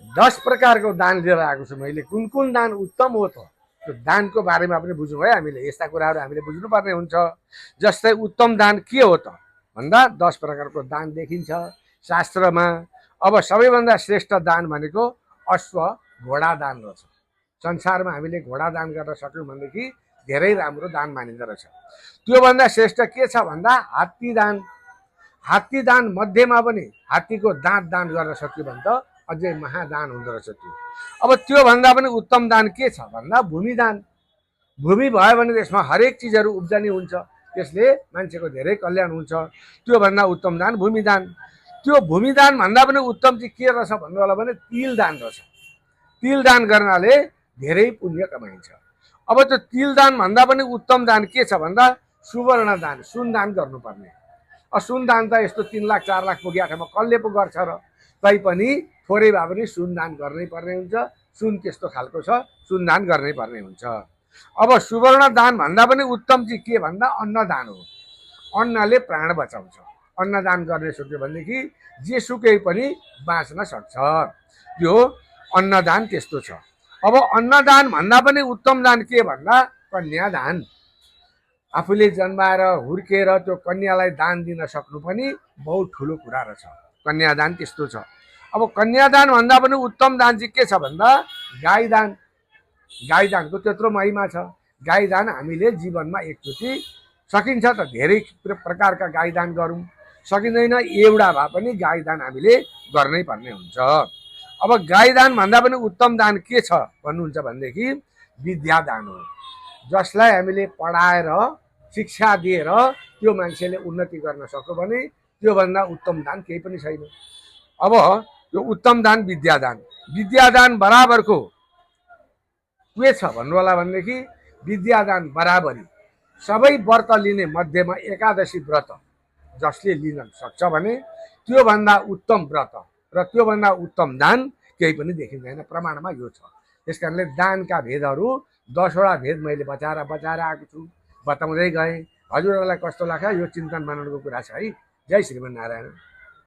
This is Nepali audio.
10 प्रकारको दान लिएर आएको छु मैले। कुन कुन दान उत्तम हो त, त्यो दानको बारेमा पनि बुझौँ है हामीले। यस्ता कुराहरू हामीले बुझ्नुपर्ने हुन्छ। जस्तै उत्तम दान के हो त भन्दा 10 प्रकारको दान देखिन्छ शास्त्रमा। अब सबैभन्दा श्रेष्ठ दान भनेको अश्व घोडा दान रहेछ। संसारमा हामीले घोडा दान गर्न सक्यौँ भनेदेखि धेरै राम्रो दान मानिँदो रहेछ। त्योभन्दा श्रेष्ठ के छ भन्दा हात्ती दान। हात्ती दान मध्येमा पनि हात्तीको दाँत दान गर्न सक्यो भने त अझै महादान हुँदो रहेछ त्यो। अब त्योभन्दा पनि उत्तम दान के छ भन्दा भूमि दान। भूमि भयो भने त्यसमा हरेक चिजहरू उब्जनी हुन्छ, त्यसले मान्छेको धेरै कल्याण हुन्छ। त्योभन्दा उत्तम दान भूमि दान। त्यो भूमि दान भन्दा पनि उत्तम चाहिँ के रहेछ भन्नु होला भने तिल दान रहेछ। तिल दान गर्नाले धेरै पुण्य कमाइन्छ। अब त्यो तिल दान भन्दा पनि उत्तम दान के छ भन्दा सुवर्ण दान, सुन दान गर्नुपर्ने। सुन दान त यस्तो 3 लाख 4 लाख पुगेको ठाउँमा कसले पो गर्छ र, तैपनि थोरै भए पनि सुन दान गर्नै पर्ने हुन्छ। सुन त्यस्तो खालको छ, सुन दान गर्नै पर्ने हुन्छ। अब सुवर्ण दान भन्दा पनि उत्तम चाहिँ के भन्दा अन्नदान हो। अन्नले प्राण बचाउँछ। अन्नदान गर्ने सक्यो भनेदेखि जेसुकै पनि बाँच्न सक्छ। यो अन्नदान त्यस्तो छ। अब अन्नदान भन्दा पनि उत्तम दान के भन्दा कन्यादान। आफूले जन्माएर हुर्केर त्यो कन्यालाई दान दिन सक्नु पनि बहुत ठुलो कुरा रहेछ। कन्यादान त्यस्तो छ। अब कन्यादान भन्दा पनि उत्तम दान चाहिँ के छ भन्दा गाई दान। गाई दानको त्यत्रो महिमा छ। गाई दान हामीले जीवनमा एकचोटि सकिन्छ त धेरै प्रकारका गाई दान गरौँ, सकिँदैन एउटा भए पनि गाई दान हामीले गर्नै पर्ने हुन्छ। अब गाई दान भन्दा पनि उत्तम दान के छ भन्नुहुन्छ भनेदेखि विद्यादान हो। जसलाई हामीले पढाएर शिक्षा दिएर त्यो मान्छेले उन्नति गर्न सक्यो भने त्योभन्दा उत्तम दान केही पनि छैन। अब यो उत्तम दान विद्यादान। विद्यादान बराबरको के छ भन्नु होला भनेदेखि विद्यादान बराबरी सबै व्रत लिने मध्येमा एकादशी व्रत जसले लिन सक्छ भने त्योभन्दा उत्तम व्रत र त्योभन्दा उत्तम दान केही पनि देखिँदैन। प्रमाणमा यो छ। त्यस कारणले दानका भेदहरू 10वटा भेद मैले बचाएर आएको छु, बताउँदै गएँ। हजुरहरूलाई कस्तो लाग्यो यो चिन्तन मननको कुरा छ है। जय श्रीमन्नारायण।